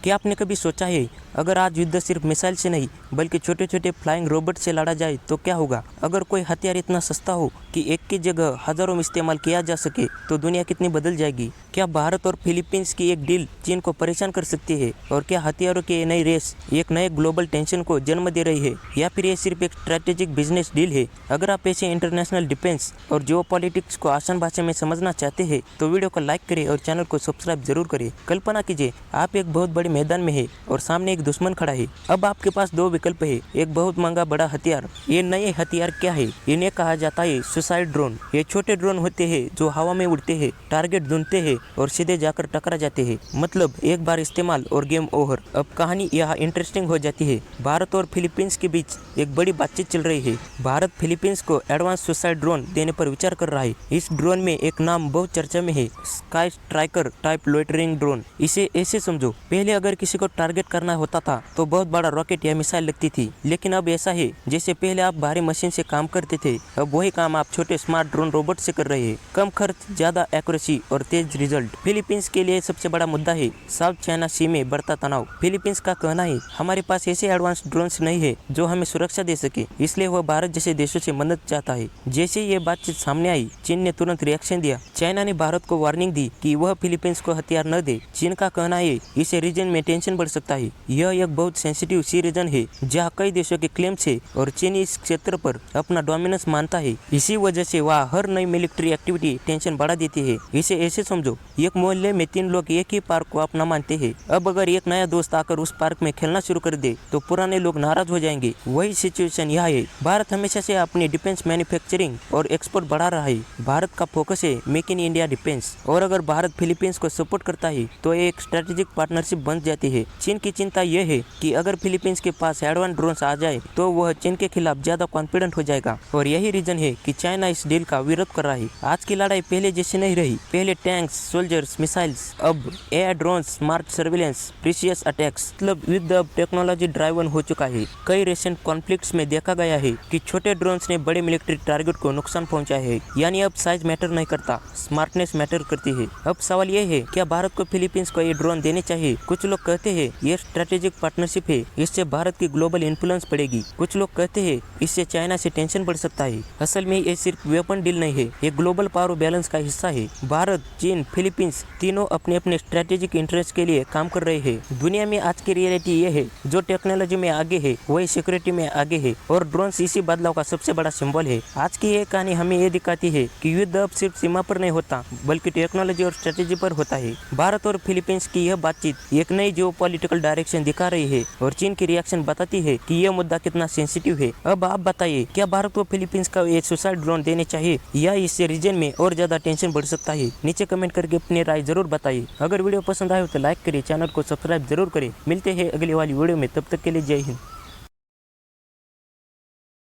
क्या आपने कभी सोचा है, अगर आज युद्ध सिर्फ मिसाइल से नहीं बल्कि छोटे छोटे फ्लाइंग रोबोट से लड़ा जाए तो क्या होगा? अगर कोई हथियार इतना सस्ता हो कि एक की जगह हजारों में इस्तेमाल किया जा सके तो दुनिया कितनी बदल जाएगी। क्या भारत और फिलीपींस की एक डील चीन को परेशान कर सकती है? और क्या हथियारों की ये नई रेस एक नए ग्लोबल टेंशन को जन्म दे रही है, या फिर ये सिर्फ एक स्ट्रैटेजिक बिजनेस डील है? अगर आप ऐसे इंटरनेशनल डिफेंस और जियोपॉलिटिक्स को आसान भाषा में समझना चाहते हैं तो वीडियो को लाइक करें और चैनल को सब्सक्राइब जरूर करें। कल्पना कीजिए, आप एक बहुत बड़े मैदान में है और सामने एक दुश्मन खड़ा है। अब आपके पास दो विकल्प है, एक बहुत महंगा बड़ा हथियार। ये नए हथियार क्या है? इन्हें कहा जाता है सुसाइड ड्रोन। ये छोटे ड्रोन होते हैं जो हवा में उड़ते हैं, टारगेट ढूंढते हैं और सीधे जाकर टकरा जाते हैं। मतलब एक बार इस्तेमाल और गेम ओवर। अब कहानी यहाँ इंटरेस्टिंग हो जाती है। भारत और फिलीपींस के बीच एक बड़ी बातचीत चल रही है। भारत फिलीपींस को एडवांस सुसाइड ड्रोन देने पर विचार कर रहा है। इस ड्रोन में एक नाम बहुत चर्चा में है, sky striker type loitering drone. इसे ऐसे समझो, पहले अगर किसी को टारगेट करना होता था तो बहुत बड़ा रॉकेट या मिसाइल लगती थी, लेकिन अब ऐसा है जैसे पहले आप भारी मशीन से काम करते थे, अब वही काम आप छोटे स्मार्ट ड्रोन रोबोट से कर रहे हैं। कम खर्च, ज्यादा एक्यूरेसी और तेज रिजल्ट। फिलीपींस के लिए सबसे बड़ा मुद्दा है साउथ चाइना सी में बढ़ता तनाव। फिलीपींस का कहना है, हमारे पास ऐसे एडवांस ड्रोन्स नहीं है जो हमें सुरक्षा दे सके, इसलिए वह भारत जैसे देशों से मदद चाहता है। जैसे ये बातचीत सामने आई, चीन ने तुरंत रिएक्शन दिया। चाइना ने भारत को वार्निंग दी कि वह फिलीपींस को हथियार न दे। चीन का कहना है, इसे रीजन में टेंशन बढ़ सकता है। यह एक बहुत सेंसिटिव सी रीजन है जहाँ कई देशों के क्लेम्स है और चीन इस क्षेत्र पर अपना डोमिनेंस मानता है। इसी वजह से वह हर नई मिलिट्री एक्टिविटी टेंशन बढ़ा देती है। इसे ऐसे समझो, एक मोहल्ले में 3 लोग एक ही पार्क को अपना मानते हैं। अब अगर एक नया दोस्त आकर उस पार्क में खेलना शुरू कर दे तो पुराने लोग नाराज हो जाएंगे। वही सिचुएशन यहाँ है। भारत हमेशा से अपनी डिफेंस मैन्युफैक्चरिंग और एक्सपोर्ट बढ़ा रहा है। भारत का फोकस है मेक इन इंडिया डिफेंस, और अगर भारत फिलीपींस को सपोर्ट करता है तो एक स्ट्रेटेजिक पार्टनरशिप बन जाती है। चीन की चिंता यह है कि अगर फिलीपींस के पास एडवांस ड्रोन्स आ जाए तो वह चीन के खिलाफ ज्यादा कॉन्फिडेंट हो जाएगा, और यही रीजन है कि चाइना इस डील का विरोध कर रहा है। आज की लड़ाई पहले जैसी नहीं रही। पहले टैंक्स, सोल्जर्स, मिसाइल्स, अब air drone, smart surveillance, precious attacks. मतलब युद्ध अब टेक्नोलॉजी ड्राइवन हो चुका है। कई रिसेंट कॉन्फ्लिक्ट्स में देखा गया है कि छोटे ड्रोन्स ने बड़े मिलिट्री टारगेट को नुकसान पहुंचाया है। यानी अब साइज मैटर नहीं करता, स्मार्टनेस मैटर करती है। अब सवाल यह है, क्या भारत को फिलीपींस को ये ड्रोन देने चाहिए? कुछ लोग कहते हैं ये स्ट्रेटेजिक पार्टनरशिप है, इससे भारत की ग्लोबल इन्फ्लुएंस बढ़ेगी। कुछ लोग कहते हैं इससे चाइना से टेंशन बढ़ सकता है। असल में ये सिर्फ वेपन डील नहीं है, ये ग्लोबल पावर बैलेंस का हिस्सा है। भारत, चीन, फिलीपींस तीनों अपने अपने स्ट्रेटेजिक इंटरेस्ट के लिए काम कर रहे हैं। दुनिया में आज की रियलिटी ये है, जो टेक्नोलॉजी में आगे है वही सिक्योरिटी में आगे है, और ड्रोन इसी बदलाव का सबसे बड़ा सिंबल है। आज की ये कहानी हमें ये दिखाती है कि युद्ध अब सिर्फ सीमा पर नहीं होता बल्कि टेक्नोलॉजी और स्ट्रेटेजी पर होता है। भारत और फिलीपींस की यह बातचीत एक नई जियोपॉलिटिकल डायरेक्शन दिखा रही है, और चीन की रिएक्शन बताती है कि यह मुद्दा कितना सेंसिटिव है। अब आप बताइए, क्या भारत को फिलीपींस का ये सुसाइड ड्रोन देने चाहिए, या इससे रीजन में और ज्यादा टेंशन बढ़ सकता है? नीचे कमेंट करके अपनी राय जरूर बताइए। अगर वीडियो पसंद आए तो लाइक करिए, चैनल को सब्सक्राइब जरूर करें। मिलते हैं अगली वाली वीडियो में, तब तक के लिए जय हिंद।